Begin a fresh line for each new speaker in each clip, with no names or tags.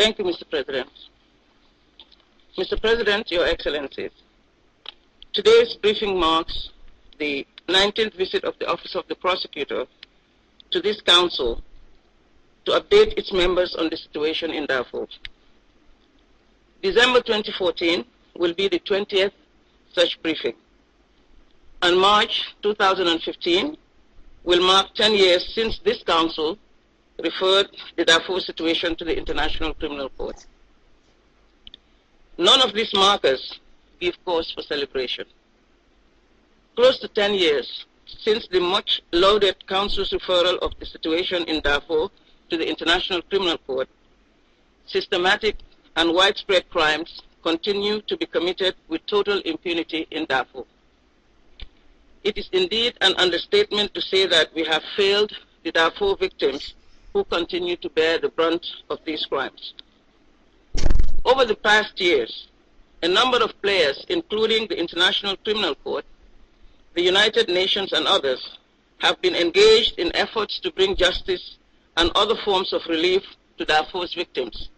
Thank you, Mr. President. Mr. President, Your Excellencies, today's briefing marks the 19th visit of the Office of the Prosecutor to this Council to update its members on the situation in Darfur. December 2014 will be the 20th such briefing, and March 2015 will mark 10 years since this Council referred the Darfur situation to the International Criminal Court. None of these markers give cause for celebration. Close to 10 years since the much-lauded Council's referral of the situation in Darfur to the International Criminal Court, systematic and widespread crimes continue to be committed with total impunity in Darfur. It is indeed an understatement to say that we have failed the Darfur victims who continue to bear the brunt of these crimes. Over the past years, a number of players, including the International Criminal Court, the United Nations and others, have been engaged in efforts to bring justice and other forms of relief to Darfur's victims.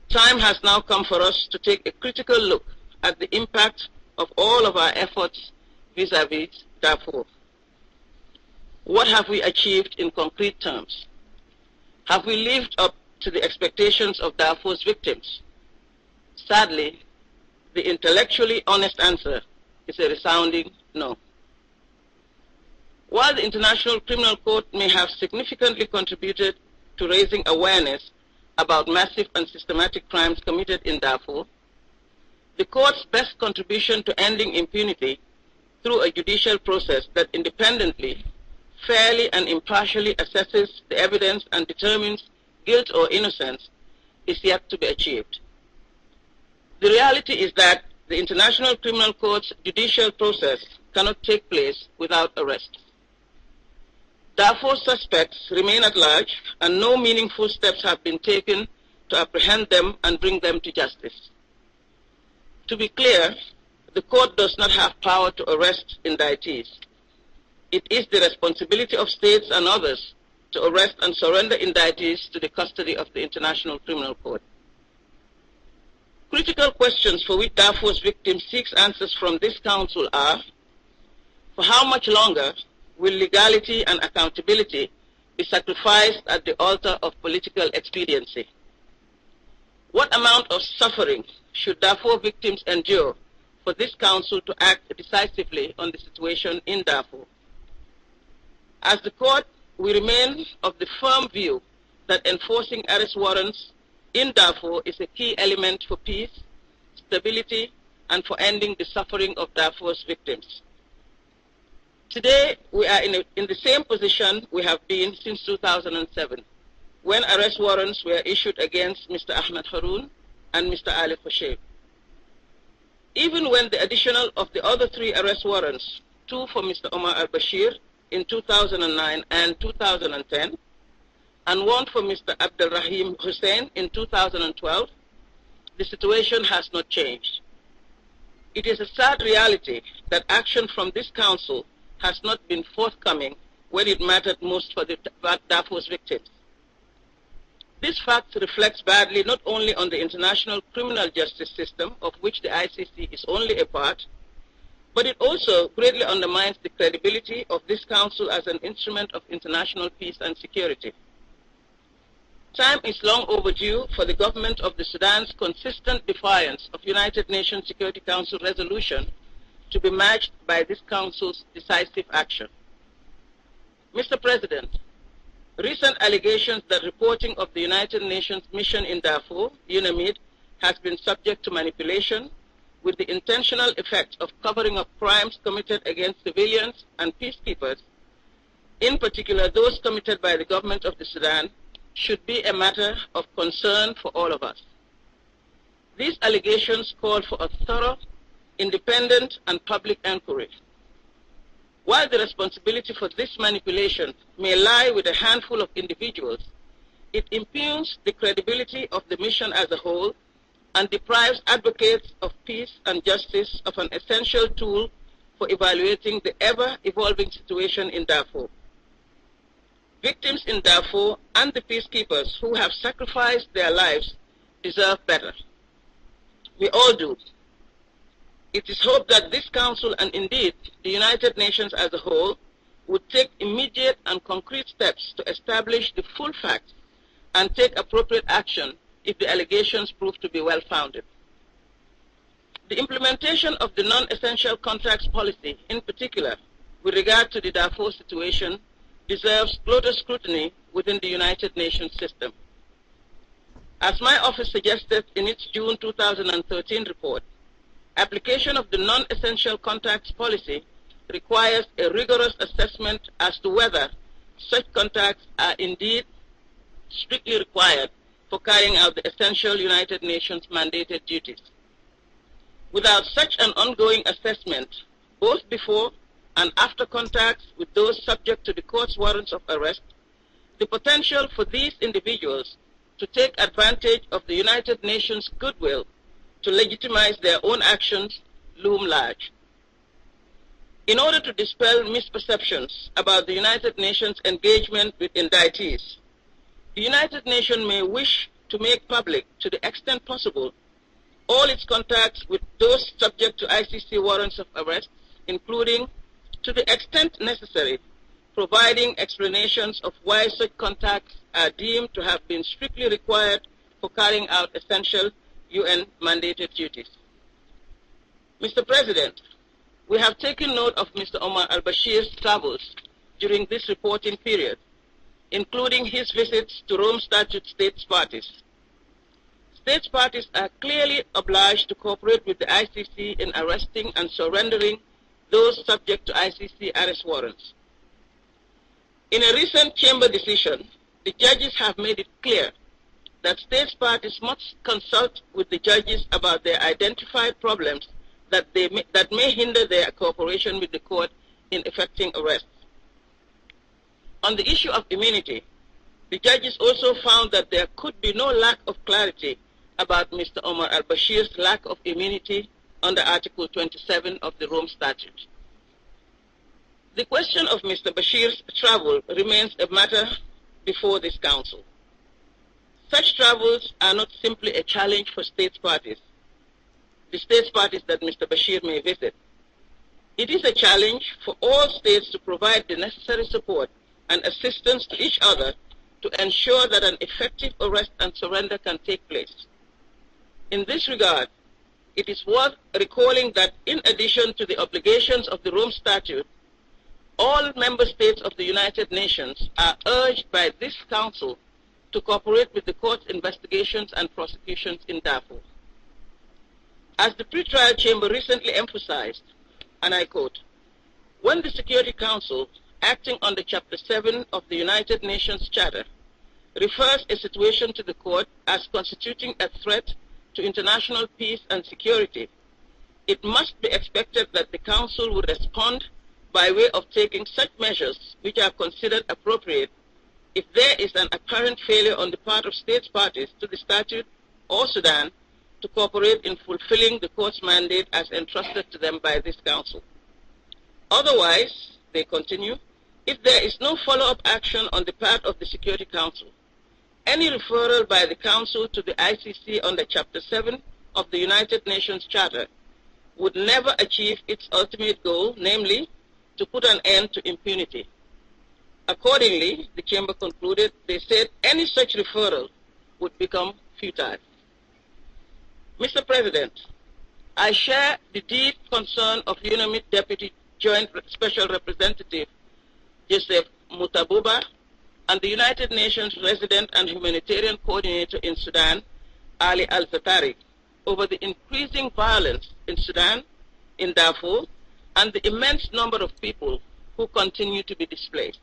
Time has now come for us to take a critical look at the impact of all of our efforts vis-à-vis Darfur. What have we achieved in concrete terms? Have we lived up to the expectations of Darfur's victims? Sadly, the intellectually honest answer is a resounding no. While the International Criminal Court may have significantly contributed to raising awareness about massive and systematic crimes committed in Darfur, the Court's best contribution to ending impunity through a judicial process that independently, fairly and impartially assesses the evidence and determines guilt or innocence is yet to be achieved. The reality is that the International Criminal Court's judicial process cannot take place without arrest. Darfur suspects remain at large, and no meaningful steps have been taken to apprehend them and bring them to justice. To be clear, the court does not have power to arrest indictees. It is the responsibility of states and others to arrest and surrender indictees to the custody of the International Criminal Court. Critical questions for which Darfur's victims seek answers from this Council are: for how much longer will legality and accountability be sacrificed at the altar of political expediency? What amount of suffering should Darfur victims endure for this Council to act decisively on the situation in Darfur? As the Court, we remain of the firm view that enforcing arrest warrants in Darfur is a key element for peace, stability, and for ending the suffering of Darfur's victims. Today, we are in the same position we have been since 2007, when arrest warrants were issued against Mr. Ahmed Haroun and Mr. Ali Khoshaib. Even when the additional of the other 3 arrest warrants, 2 for Mr. Omar al-Bashir in 2009 and 2010, and 1 for Mr. Abdel Rahim Hussein in 2012, the situation has not changed. It is a sad reality that action from this Council has not been forthcoming when it mattered most for the Darfur's victims. This fact reflects badly not only on the international criminal justice system, of which the ICC is only a part, but it also greatly undermines the credibility of this Council as an instrument of international peace and security. Time is long overdue for the government of the Sudan's consistent defiance of United Nations Security Council resolution to be matched by this Council's decisive action. Mr. President, recent allegations that reporting of the United Nations mission in Darfur, UNAMID, has been subject to manipulation with the intentional effect of covering up crimes committed against civilians and peacekeepers, in particular those committed by the government of the Sudan, should be a matter of concern for all of us. These allegations call for a thorough, independent, and public inquiry. While the responsibility for this manipulation may lie with a handful of individuals, it impugns the credibility of the mission as a whole and deprives advocates of peace and justice of an essential tool for evaluating the ever-evolving situation in Darfur. Victims in Darfur and the peacekeepers who have sacrificed their lives deserve better. We all do. It is hoped that this Council, and indeed the United Nations as a whole, would take immediate and concrete steps to establish the full facts and take appropriate action if the allegations prove to be well-founded. The implementation of the non-essential contracts policy, in particular, with regard to the Darfur situation, deserves closer scrutiny within the United Nations system. As my office suggested in its June 2013 report, application of the non-essential contracts policy requires a rigorous assessment as to whether such contracts are indeed strictly required for carrying out the essential United Nations mandated duties. Without such an ongoing assessment, both before and after contacts with those subject to the court's warrants of arrest, the potential for these individuals to take advantage of the United Nations goodwill to legitimize their own actions loom large. In order to dispel misperceptions about the United Nations engagement with indictees, the United Nations may wish to make public, to the extent possible, all its contacts with those subject to ICC warrants of arrest, including, to the extent necessary, providing explanations of why such contacts are deemed to have been strictly required for carrying out essential UN-mandated duties. Mr. President, we have taken note of Mr. Omar al-Bashir's travels during this reporting period, including his visits to Rome Statute states parties. States parties are clearly obliged to cooperate with the ICC in arresting and surrendering those subject to ICC arrest warrants. In a recent chamber decision, the judges have made it clear that states parties must consult with the judges about their identified problems that may hinder their cooperation with the court in effecting arrests. On the issue of immunity, the judges also found that there could be no lack of clarity about Mr. Omar al-Bashir's lack of immunity under Article 27 of the Rome Statute. The question of Mr. Bashir's travel remains a matter before this Council. Such travels are not simply a challenge for states parties, the states parties that Mr. Bashir may visit. It is a challenge for all states to provide the necessary support and assistance to each other to ensure that an effective arrest and surrender can take place. In this regard, it is worth recalling that in addition to the obligations of the Rome Statute, all member states of the United Nations are urged by this Council to cooperate with the court's investigations and prosecutions in Darfur. As the pretrial chamber recently emphasized, and I quote, "When the Security Council, acting under Chapter 7 of the United Nations Charter, refers a situation to the court as constituting a threat to international peace and security, it must be expected that the Council will respond by way of taking such measures which are considered appropriate if there is an apparent failure on the part of states parties to the statute or Sudan to cooperate in fulfilling the court's mandate as entrusted to them by this Council. Otherwise," they continue, "if there is no follow-up action on the part of the Security Council, any referral by the Council to the ICC under Chapter 7 of the United Nations Charter would never achieve its ultimate goal, namely, to put an end to impunity." Accordingly, the Chamber concluded, they said any such referral would become futile. Mr. President, I share the deep concern of UNAMID Deputy Joint Special Representative Joseph Mutabuba and the United Nations Resident and Humanitarian Coordinator in Sudan, Ali Al-Zatari, over the increasing violence in Sudan, in Darfur, and the immense number of people who continue to be displaced.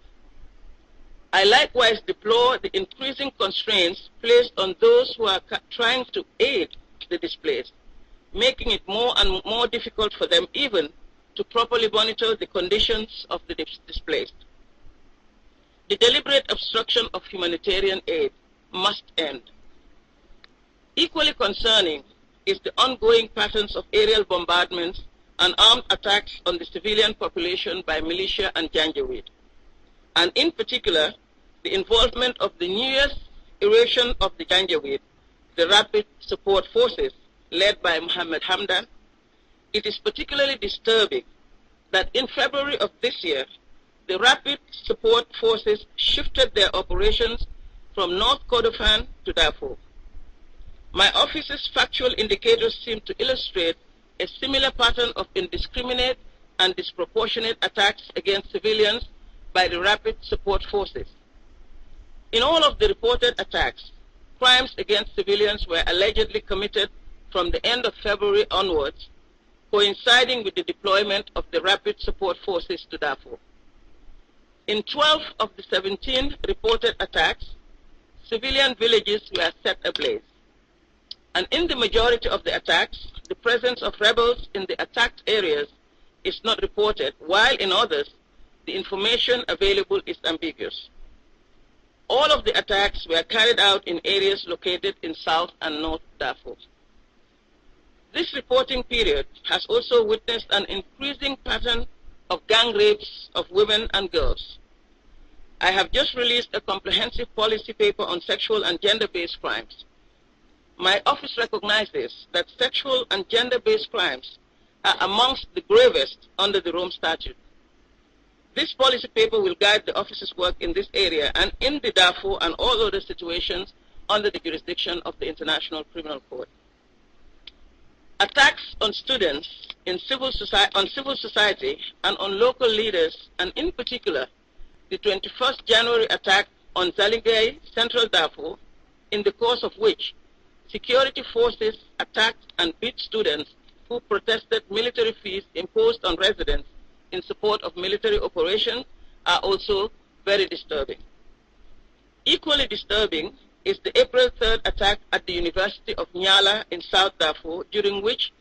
I likewise deplore the increasing constraints placed on those who are trying to aid the displaced, making it more and more difficult for them even to properly monitor the conditions of the displaced. The deliberate obstruction of humanitarian aid must end. Equally concerning is the ongoing patterns of aerial bombardments and armed attacks on the civilian population by militia and Janjaweed, and in particular, the involvement of the newest iteration of the Janjaweed, the Rapid Support Forces, led by Mohammed Hamdan, it is particularly disturbing that in February of this year, the Rapid Support Forces shifted their operations from North Kordofan to Darfur. My office's factual indicators seem to illustrate a similar pattern of indiscriminate and disproportionate attacks against civilians by the Rapid Support Forces. In all of the reported attacks, crimes against civilians were allegedly committed from the end of February onwards, coinciding with the deployment of the Rapid Support Forces to Darfur. In 12 of the 17 reported attacks, civilian villages were set ablaze. And in the majority of the attacks, the presence of rebels in the attacked areas is not reported, while in others, the information available is ambiguous. All of the attacks were carried out in areas located in South and North Darfur. This reporting period has also witnessed an increasing pattern of gang rapes of women and girls. I have just released a comprehensive policy paper on sexual and gender-based crimes. My office recognizes that sexual and gender-based crimes are amongst the gravest under the Rome Statute. This policy paper will guide the office's work in this area and in the Darfur and all other situations under the jurisdiction of the International Criminal Court. Attacks on students in civil society and on local leaders, and in particular, the 21st January attack on Zaligay, Central Darfur, in the course of which security forces attacked and beat students who protested military fees imposed on residents in support of military operations, are also very disturbing. Equally disturbing is the April 3rd attack at the University of Nyala in South Darfur, during which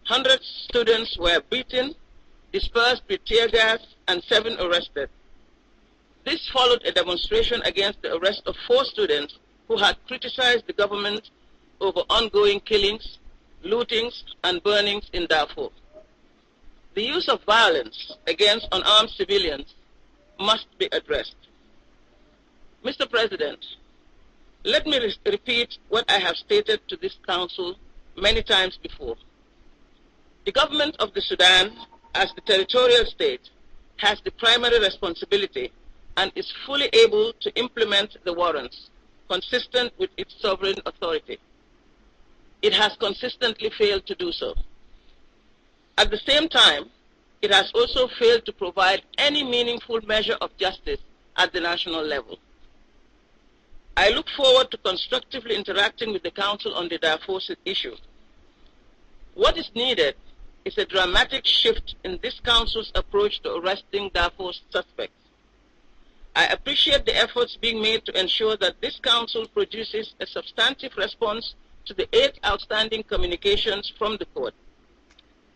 100 students were beaten, dispersed with tear gas, and 7 arrested. This followed a demonstration against the arrest of 4 students who had criticized the government over ongoing killings, lootings, and burnings in Darfur. The use of violence against unarmed civilians must be addressed. Mr. President, let me repeat what I have stated to this Council many times before. The government of the Sudan, as the territorial state, has the primary responsibility and is fully able to implement the warrants consistent with its sovereign authority. It has consistently failed to do so. At the same time, it has also failed to provide any meaningful measure of justice at the national level. I look forward to constructively interacting with the Council on the Darfur issue. What is needed is a dramatic shift in this Council's approach to arresting Darfur's suspects. I appreciate the efforts being made to ensure that this Council produces a substantive response to the 8 outstanding communications from the Court.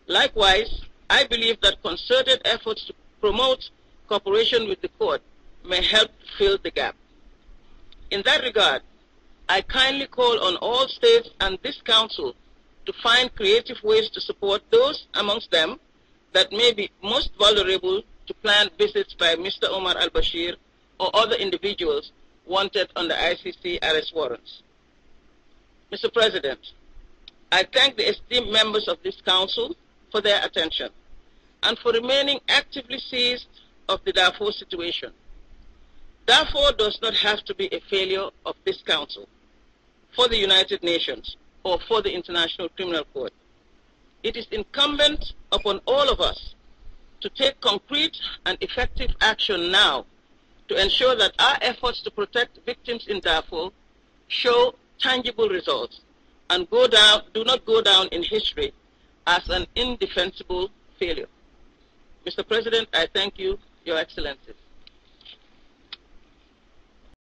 Likewise, I believe that concerted efforts to promote cooperation with the Court may help fill the gap. In that regard, I kindly call on all states and this Council to find creative ways to support those amongst them that may be most vulnerable to planned visits by Mr. Omar al-Bashir or other individuals wanted on the ICC arrest warrants. Mr. President, I thank the esteemed members of this Council for their attention and for remaining actively seized of the Darfur situation. Darfur does not have to be a failure of this Council, for the United Nations, or for the International Criminal Court. It is incumbent upon all of us to take concrete and effective action now to ensure that our efforts to protect victims in Darfur show tangible results and do not go down in history as an indefensible failure. Mr. President, I thank you, Your Excellencies.